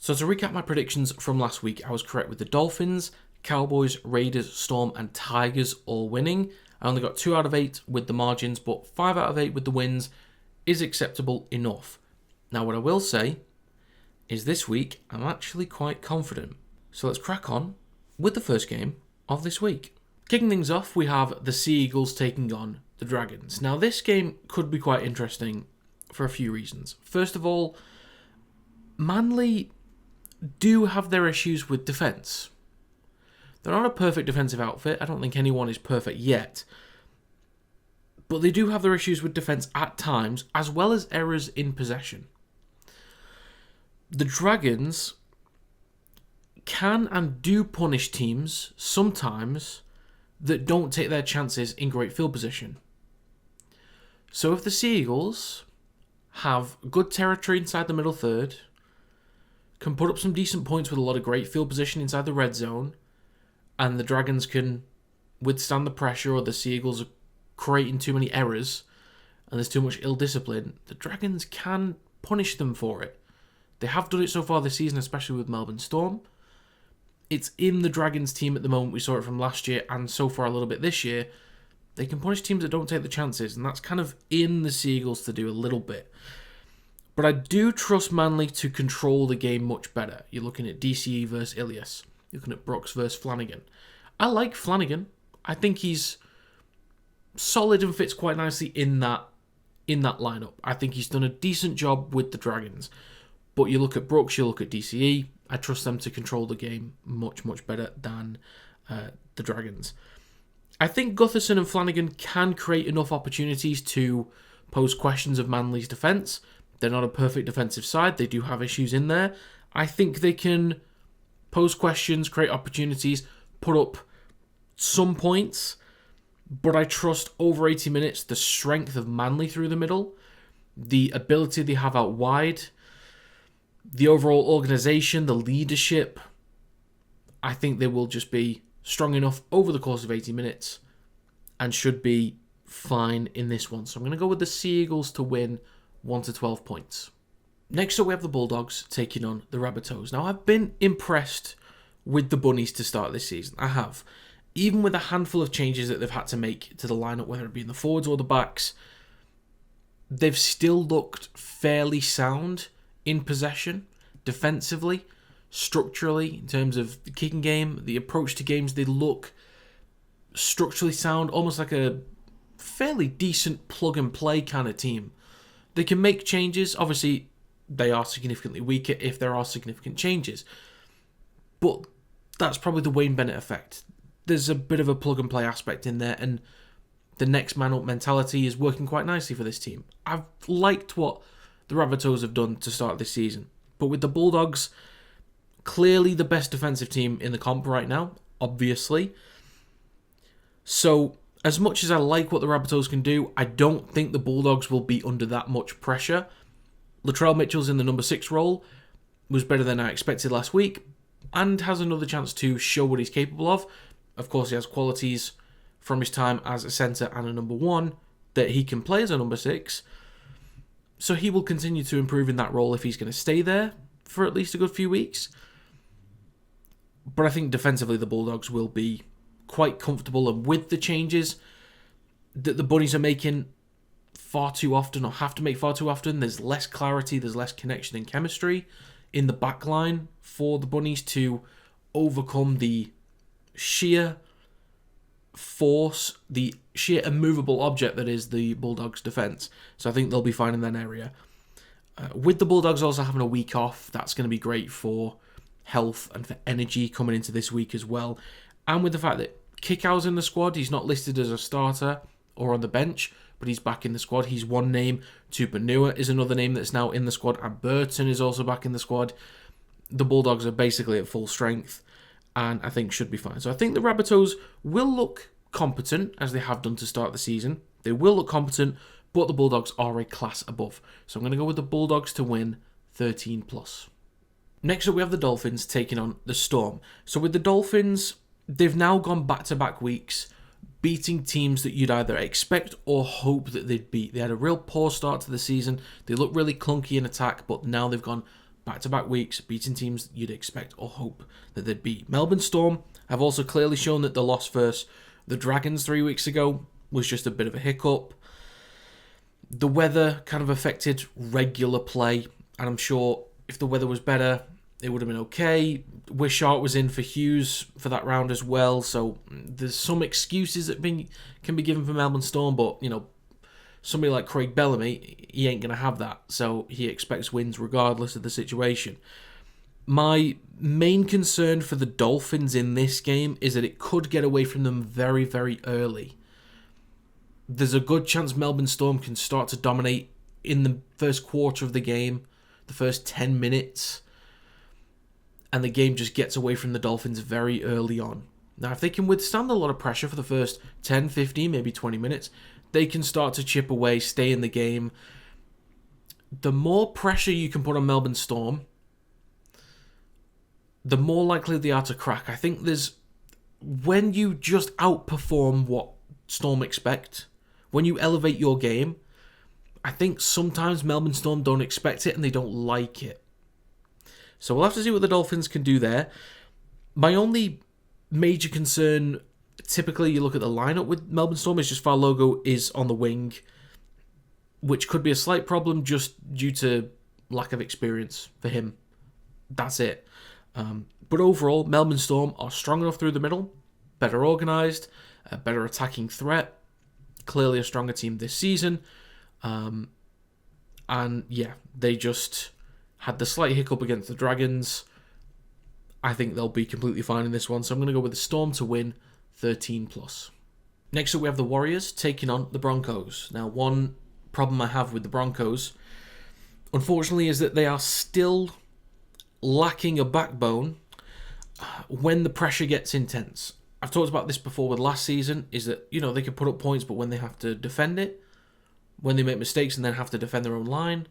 So to recap my predictions from last week, I was correct with the Dolphins, Cowboys, Raiders, Storm and Tigers all winning. I only got 2 out of 8 with the margins, but 5 out of 8 with the wins is acceptable enough. Now what I will say is this week I'm actually quite confident. So let's crack on with the first game of this week. Kicking things off, we have the Sea Eagles taking on the Dragons. Now this game could be quite interesting for a few reasons. First of all, Manly do have their issues with defence. They're not a perfect defensive outfit. I don't think anyone is perfect yet. But they do have their issues with defence at times, as well as errors in possession. The Dragons can and do punish teams sometimes that don't take their chances in great field position. So if the Sea Eagles have good territory inside the middle third, can put up some decent points with a lot of great field position inside the red zone, and the Dragons can withstand the pressure, or the Sea Eagles are creating too many errors and there's too much ill discipline, the Dragons can punish them for it. They have done it so far this season, especially with Melbourne Storm. It's in the Dragons team at the moment. We saw it from last year and so far a little bit this year. They can punish teams that don't take the chances, and that's kind of in the Sea Eagles to do a little bit. But I do trust Manly to control the game much better. You're looking at DCE versus Ilias. You're looking at Brooks versus Flanagan. I like Flanagan. I think he's solid and fits quite nicely in that lineup. I think he's done a decent job with the Dragons. But you look at Brooks, you look at DCE. I trust them to control the game much, much better than the Dragons. I think Gutherson and Flanagan can create enough opportunities to pose questions of Manly's defence. They're not a perfect defensive side. They do have issues in there. I think they can pose questions, create opportunities, put up some points. But I trust over 80 minutes the strength of Manly through the middle, the ability they have out wide, the overall organisation, the leadership. I think they will just be strong enough over the course of 80 minutes and should be fine in this one. So I'm going to go with the Sea Eagles to win 1 to 12 points. Next up, we have the Bulldogs taking on the Rabbitohs. Now, I've been impressed with the Bunnies to start this season. I have. Even with a handful of changes that they've had to make to the lineup, whether it be in the forwards or the backs, they've still looked fairly sound in possession, defensively, structurally, in terms of the kicking game, the approach to games. They look structurally sound, almost like a fairly decent plug-and-play kind of team. They can make changes. Obviously, they are significantly weaker if there are significant changes. But that's probably the Wayne Bennett effect. There's a bit of a plug-and-play aspect in there, and the next man-up mentality is working quite nicely for this team. I've liked what the Rabbitohs have done to start this season. But with the Bulldogs, clearly the best defensive team in the comp right now, obviously. So, as much as I like what the Rabbitohs can do, I don't think the Bulldogs will be under that much pressure. Latrell Mitchell's in the number 6 role, was better than I expected last week, and has another chance to show what he's capable of. Of course, he has qualities from his time as a centre and a number 1 that he can play as a number 6. So he will continue to improve in that role if he's going to stay there for at least a good few weeks. But I think defensively the Bulldogs will be quite comfortable, and with the changes that the Bunnies are making far too often, or have to make far too often, there's less clarity, there's less connection and chemistry in the back line for the Bunnies to overcome the sheer force, the sheer immovable object that is the Bulldogs' defence. So I think they'll be fine in that area. With the Bulldogs also having a week off, that's going to be great for health and for energy coming into this week as well. And with the fact that Kickout's in the squad, he's not listed as a starter or on the bench, but he's back in the squad. He's one name. Tupanua is another name that's now in the squad, and Burton is also back in the squad. The Bulldogs are basically at full strength, and I think should be fine. So I think the Rabbitohs will look competent, as they have done to start the season. They will look competent, but the Bulldogs are a class above. So I'm going to go with the Bulldogs to win 13+. Next up, we have the Dolphins taking on the Storm. So with the Dolphins, they've now gone back-to-back weeks beating teams that you'd either expect or hope that they'd beat. They had a real poor start to the season. They looked really clunky in attack, but now they've gone back-to-back weeks, beating teams you'd expect or hope that they'd beat. Melbourne Storm have also clearly shown that the loss versus the Dragons 3 weeks ago was just a bit of a hiccup. The weather kind of affected regular play, and I'm sure if the weather was better, it would have been okay. Wishart was in for Hughes for that round as well, so there's some excuses that can be given for Melbourne Storm, but, somebody like Craig Bellamy, he ain't going to have that, so he expects wins regardless of the situation. My main concern for the Dolphins in this game is that it could get away from them very, very early. There's a good chance Melbourne Storm can start to dominate in the first quarter of the game, the first 10 minutes, and the game just gets away from the Dolphins very early on. Now, if they can withstand a lot of pressure for the first 10, 15, maybe 20 minutes, they can start to chip away, stay in the game. The more pressure you can put on Melbourne Storm, the more likely they are to crack. I think when you just outperform what Storm expect, when you elevate your game, I think sometimes Melbourne Storm don't expect it and they don't like it. So we'll have to see what the Dolphins can do there. My only major concern, typically you look at the lineup with Melbourne Storm, is just Farlogo is on the wing, which could be a slight problem just due to lack of experience for him. That's it. But overall, Melbourne Storm are strong enough through the middle, better organised, a better attacking threat, clearly a stronger team this season. And yeah, they just had the slight hiccup against the Dragons. I think they'll be completely fine in this one, so I'm going to go with the Storm to win 13+. Next up, we have the Warriors taking on the Broncos. Now, one problem I have with the Broncos, unfortunately, is that they are still lacking a backbone when the pressure gets intense. I've talked about this before with last season, is that, they can put up points, but when they have to defend it, when they make mistakes and then have to defend their own line,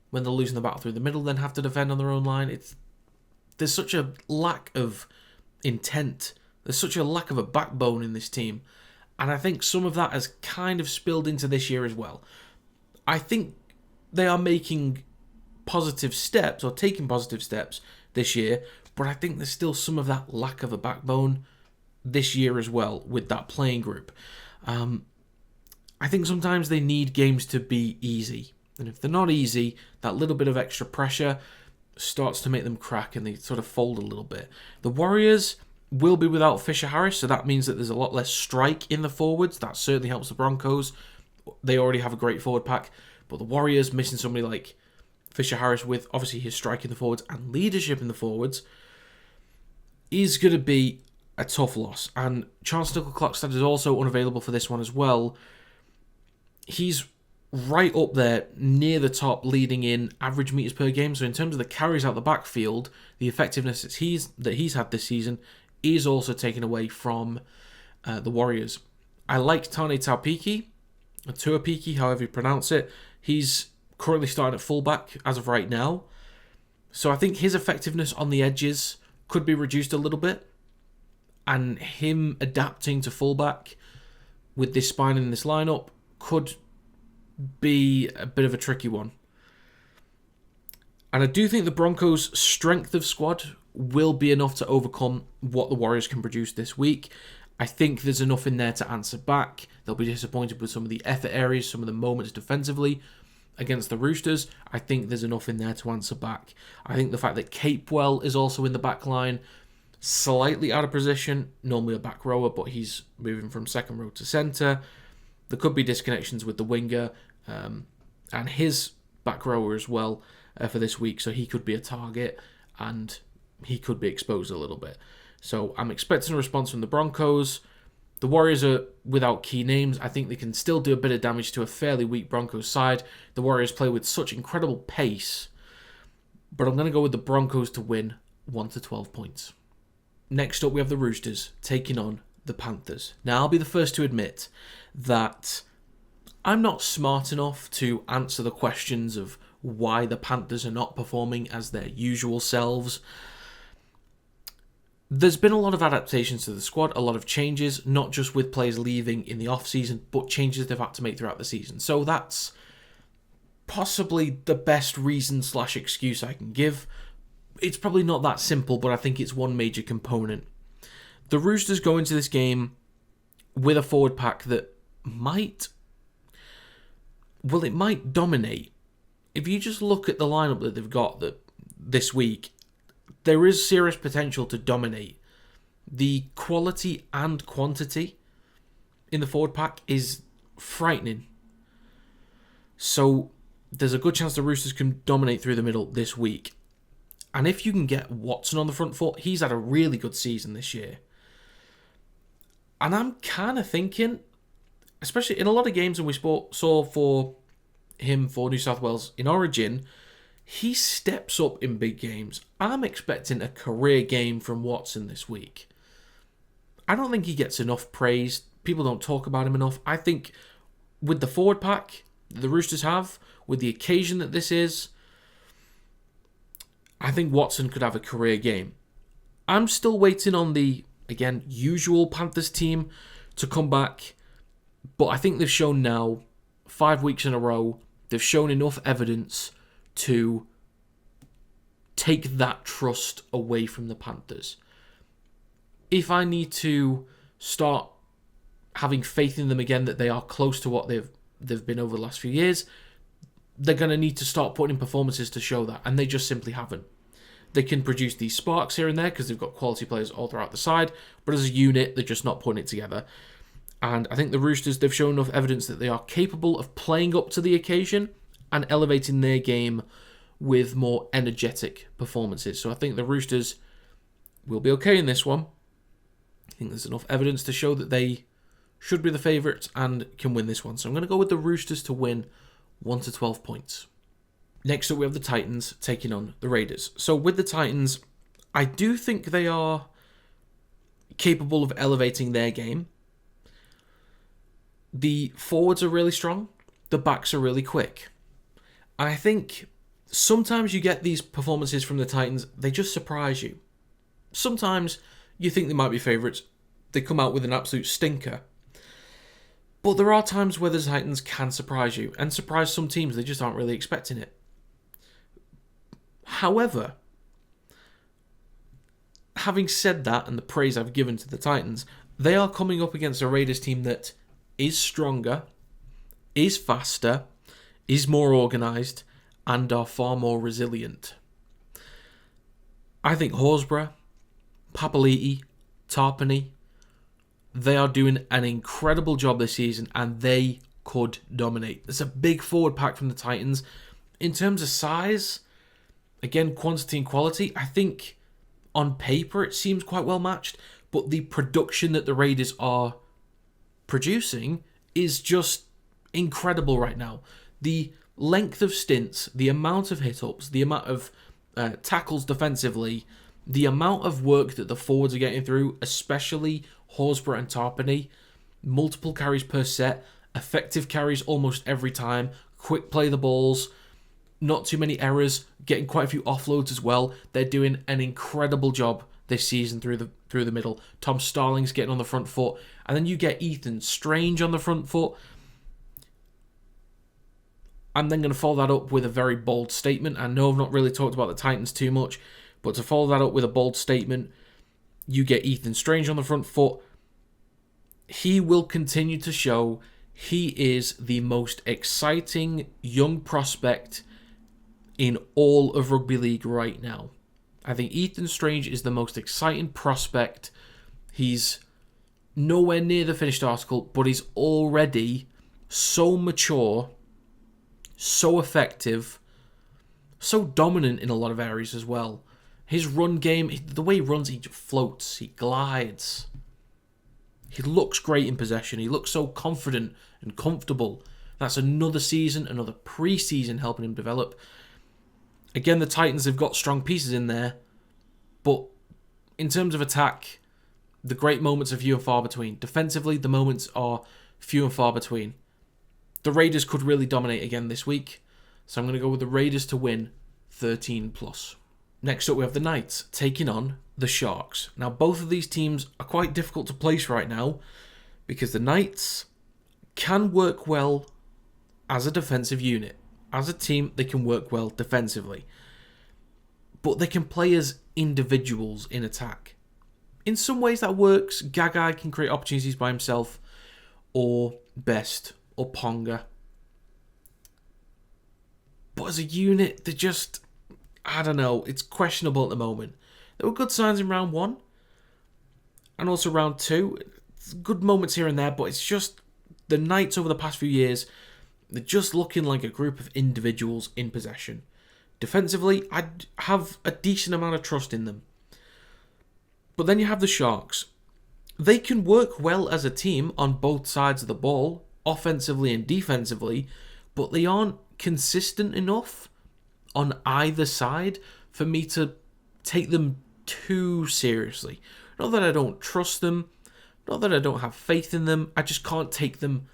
when they're losing the battle through the middle, then have to defend on their own line, there's such a lack of intent. There's such a lack of a backbone in this team. And I think some of that has kind of spilled into this year as well. I think they are making positive steps, or taking positive steps this year, but I think there's still some of that lack of a backbone this year as well with that playing group. I think sometimes they need games to be easy. And if they're not easy, that little bit of extra pressure starts to make them crack and they sort of fold a little bit. The Warriors will be without Fisher-Harris, so that means that there's a lot less strike in the forwards. That certainly helps the Broncos. They already have a great forward pack, but the Warriors missing somebody like Fisher-Harris with obviously his strike in the forwards and leadership in the forwards is going to be a tough loss. And Chance Nickel-Klokstad is also unavailable for this one as well. He's right up there near the top, leading in average meters per game. So in terms of the carries out the backfield, the effectiveness that he's had this season is also taken away from the Warriors. I like Tane Taupiki, or Tuapiki, however you pronounce it. He's currently starting at fullback as of right now. So I think his effectiveness on the edges could be reduced a little bit. And him adapting to fullback with this spine in this lineup could be a bit of a tricky one. And I do think the Broncos' strength of squad will be enough to overcome what the Warriors can produce this week. I think there's enough in there to answer back. They'll be disappointed with some of the effort areas, some of the moments defensively against the Roosters. I think there's enough in there to answer back. I think the fact that Capewell is also in the back line, slightly out of position, normally a back rower, but he's moving from second row to centre. There could be disconnections with the winger and his back rower as well for this week, so he could be a target and he could be exposed a little bit. So I'm expecting a response from the Broncos. The Warriors are without key names. I think they can still do a bit of damage to a fairly weak Broncos side. The Warriors play with such incredible pace, but I'm going to go with the Broncos to win 1-12 points. Next up, we have the Roosters taking on the Panthers. Now, I'll be the first to admit that I'm not smart enough to answer the questions of why the Panthers are not performing as their usual selves. There's been a lot of adaptations to the squad, a lot of changes, not just with players leaving in the off-season, but changes they've had to make throughout the season. So that's possibly the best reason / excuse I can give. It's probably not that simple, but I think it's one major component. The Roosters go into this game with a forward pack that might dominate. If you just look at the lineup that they've got this week, there is serious potential to dominate. The quality and quantity in the forward pack is frightening. So there's a good chance the Roosters can dominate through the middle this week. And if you can get Watson on the front foot, he's had a really good season this year. And I'm kind of thinking, especially in a lot of games that we saw for him for New South Wales in Origin, he steps up in big games. I'm expecting a career game from Watson this week. I don't think he gets enough praise. People don't talk about him enough. I think with the forward pack the Roosters have, with the occasion that this is, I think Watson could have a career game. I'm still waiting on the, again, usual Panthers team to come back, but I think they've shown now, 5 weeks in a row, they've shown enough evidence to take that trust away from the Panthers. If I need to start having faith in them again that they are close to what they've been over the last few years, they're going to need to start putting in performances to show that, and they just simply haven't. They can produce these sparks here and there because they've got quality players all throughout the side, but as a unit, they're just not putting it together. And I think the Roosters, they've shown enough evidence that they are capable of playing up to the occasion and elevating their game with more energetic performances. So I think the Roosters will be okay in this one. I think there's enough evidence to show that they should be the favourites and can win this one. So I'm going to go with the Roosters to win 1 to 12 points. Next up, we have the Titans taking on the Raiders. So with the Titans, I do think they are capable of elevating their game. The forwards are really strong. The backs are really quick. I think sometimes you get these performances from the Titans, they just surprise you. Sometimes you think they might be favourites. They come out with an absolute stinker. But there are times where the Titans can surprise you and surprise some teams. They just aren't really expecting it. However, having said that and the praise I've given to the Titans, they are coming up against a Raiders team that is stronger, is faster, is more organised, and are far more resilient. I think Horsburgh, Papali'i, Tarpany, they are doing an incredible job this season and they could dominate. There's a big forward pack from the Titans. In terms of size, again, quantity and quality, I think on paper it seems quite well matched, but the production that the Raiders are producing is just incredible right now. The length of stints, the amount of hit-ups, the amount of tackles defensively, the amount of work that the forwards are getting through, especially Horsburgh and Tarpany, multiple carries per set, effective carries almost every time, quick play the balls, not too many errors, getting quite a few offloads as well. They're doing an incredible job this season through the middle. Tom Starling's getting on the front foot, and then you get Ethan Strange on the front foot. I'm then going to follow that up with a very bold statement. I know I've not really talked about the Titans too much, but to follow that up with a bold statement, you get Ethan Strange on the front foot. He will continue to show he is the most exciting young prospect in all of Rugby League right now. I think Ethan Strange is the most exciting prospect. He's nowhere near the finished article, but he's already so mature, so effective, so dominant in a lot of areas as well. His run game, the way he runs, he floats, he glides. He looks great in possession. He looks so confident and comfortable. That's another season, another pre-season helping him develop. Again, the Titans have got strong pieces in there, but in terms of attack, the great moments are few and far between. Defensively, the moments are few and far between. The Raiders could really dominate again this week, so I'm going to go with the Raiders to win 13+. Next up, we have the Knights taking on the Sharks. Now, both of these teams are quite difficult to place right now because the Knights can work well as a defensive unit. as a team, they can work well defensively. But they can play as individuals in attack. In some ways that works. Gagai can create opportunities by himself, or Best, or Ponga. But as a unit, they're just, I don't know, it's questionable at the moment. There were good signs in round 1, and also round 2. Good moments here and there, but it's just the Knights over the past few years, they're just looking like a group of individuals in possession. Defensively, I have a decent amount of trust in them. But then you have the Sharks. They can work well as a team on both sides of the ball, offensively and defensively, but they aren't consistent enough on either side for me to take them too seriously. Not that I don't trust them, not that I don't have faith in them, I just can't take them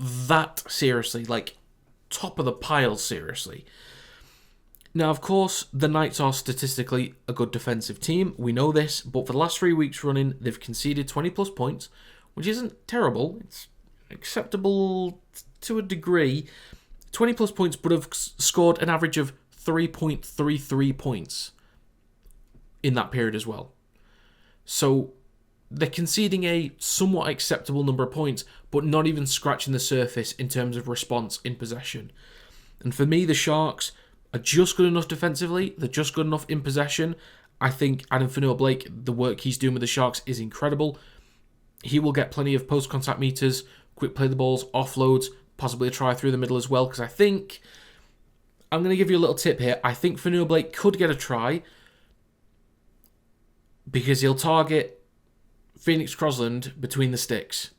that seriously, like top of the pile seriously. Now, of course, the Knights are statistically a good defensive team. We know this, but for the last 3 weeks running, they've conceded 20 plus points, which isn't terrible. It's acceptable to a degree. 20 plus points, but have scored an average of 3.33 points in that period as well. So they're conceding a somewhat acceptable number of points, but not even scratching the surface in terms of response in possession. And for me, the Sharks are just good enough defensively. They're just good enough in possession. I think Adam Fanua-Blake, the work he's doing with the Sharks is incredible. He will get plenty of post-contact meters, quick play the balls, offloads, possibly a try through the middle as well, because I think, I'm going to give you a little tip here, I think Fanua-Blake could get a try because he'll target Phoenix Crosland between the sticks,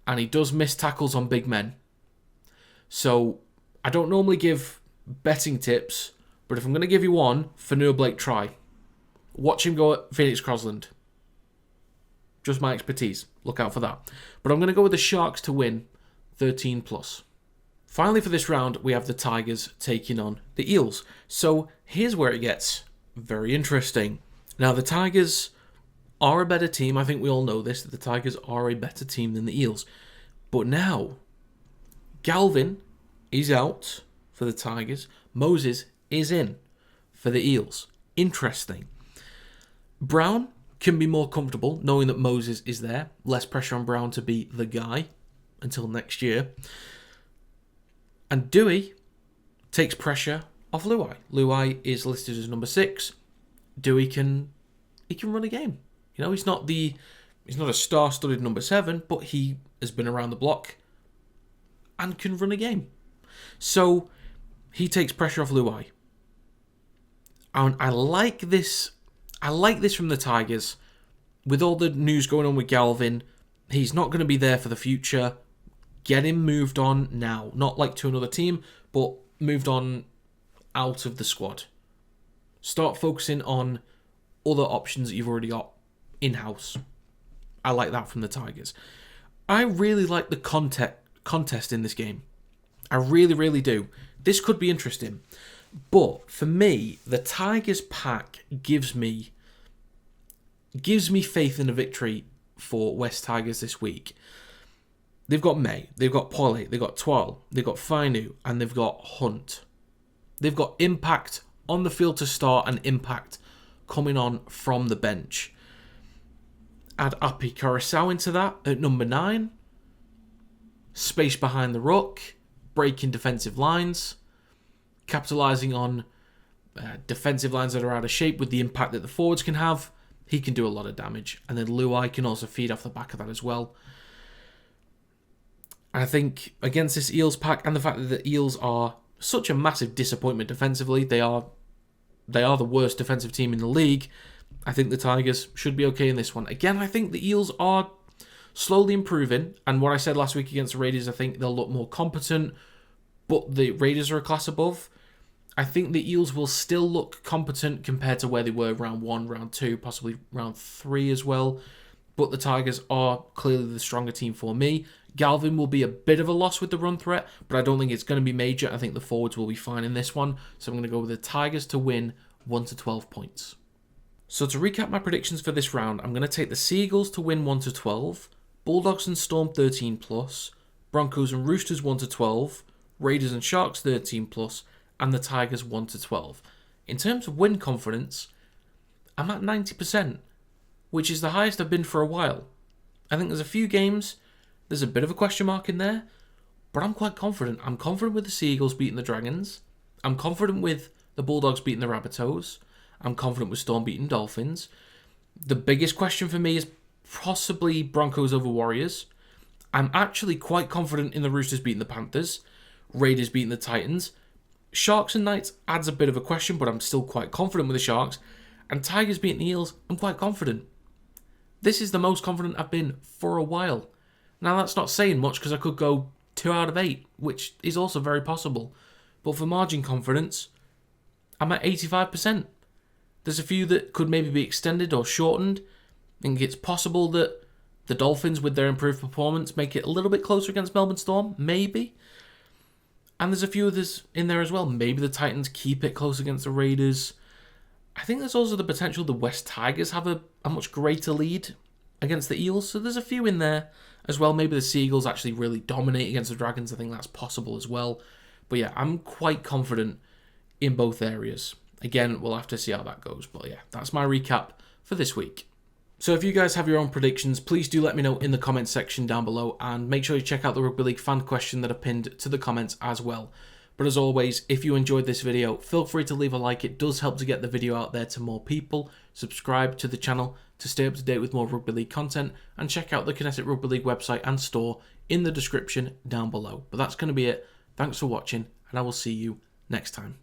and he does miss tackles on big men. So I don't normally give betting tips, but if I'm going to give you one, Fanua-Blake try. Watch him go at Phoenix Crosland. Just my expertise. Look out for that. But I'm going to go with the Sharks to win 13 plus. Finally for this round, we have the Tigers taking on the Eels. So here's where it gets very interesting. Now the Tigers are a better team. I think we all know this, that the Tigers are a better team than the Eels. But now, Galvin is out for the Tigers. Moses is in for the Eels. Interesting. Brown can be more comfortable knowing that Moses is there. Less pressure on Brown to be the guy until next year. And Dewey takes pressure off Luai. Luai is listed as number 6. Dewey can run a game. You know, he's not a star-studded number 7, but he has been around the block and can run a game. So he takes pressure off Luai. And I like this from the Tigers. With all the news going on with Galvin, he's not going to be there for the future. Get him moved on now. Not like to another team, but moved on out of the squad. Start focusing on other options that you've already got in-house. I like that from the Tigers. I really like the contest in this game. I really, really do. This could be interesting. But for me, the Tigers pack gives me faith in a victory for West Tigers this week. They've got May, they've got Polly, they've got Twal, they've got Fainu, and they've got Hunt. They've got impact on the field to start and impact coming on from the bench. Add Api Coruscant into that at number 9. Space behind the ruck, breaking defensive lines, capitalising on defensive lines that are out of shape with the impact that the forwards can have. He can do a lot of damage. And then Luai can also feed off the back of that as well. I think against this Eels pack and the fact that the Eels are such a massive disappointment defensively, they are the worst defensive team in the league, I think the Tigers should be okay in this one. Again, I think the Eels are slowly improving, and what I said last week against the Raiders, I think they'll look more competent, but the Raiders are a class above. I think the Eels will still look competent compared to where they were round 1, round 2, possibly round 3 as well, but the Tigers are clearly the stronger team for me. Galvin will be a bit of a loss with the run threat, but I don't think it's going to be major. I think the forwards will be fine in this one. So I'm going to go with the Tigers to win 1 to 12 points. So to recap my predictions for this round, I'm going to take the Seagulls to win 1 to 12, Bulldogs and Storm 13 plus, Broncos and Roosters 1 to 12, Raiders and Sharks 13 plus, and the Tigers 1-12. In terms of win confidence, I'm at 90%, which is the highest I've been for a while. I think there's a few games, there's a bit of a question mark in there, but I'm quite confident. I'm confident with the Seagulls beating the Dragons. I'm confident with the Bulldogs beating the Rabbitohs. I'm confident with Storm beating Dolphins. The biggest question for me is possibly Broncos over Warriors. I'm actually quite confident in the Roosters beating the Panthers. Raiders beating the Titans. Sharks and Knights adds a bit of a question, but I'm still quite confident with the Sharks. And Tigers beating the Eels, I'm quite confident. This is the most confident I've been for a while. Now, that's not saying much because I could go 2 out of 8, which is also very possible. But for margin confidence, I'm at 85%. There's a few that could maybe be extended or shortened. I think it's possible that the Dolphins, with their improved performance, make it a little bit closer against Melbourne Storm, maybe. And there's a few others in there as well. Maybe the Titans keep it close against the Raiders. I think there's also the potential the West Tigers have a much greater lead against the Eels. So there's a few in there as well. Maybe the Seagulls actually really dominate against the Dragons. I think that's possible as well. But yeah, I'm quite confident in both areas. Again, we'll have to see how that goes. But yeah, that's my recap for this week. So if you guys have your own predictions, please do let me know in the comments section down below, and make sure you check out the Rugby League fan question that are pinned to the comments as well. But as always, if you enjoyed this video, feel free to leave a like. It does help to get the video out there to more people. Subscribe to the channel to stay up to date with more Rugby League content, and check out the Kinetic Rugby League website and store in the description down below. But that's going to be it. Thanks for watching, and I will see you next time.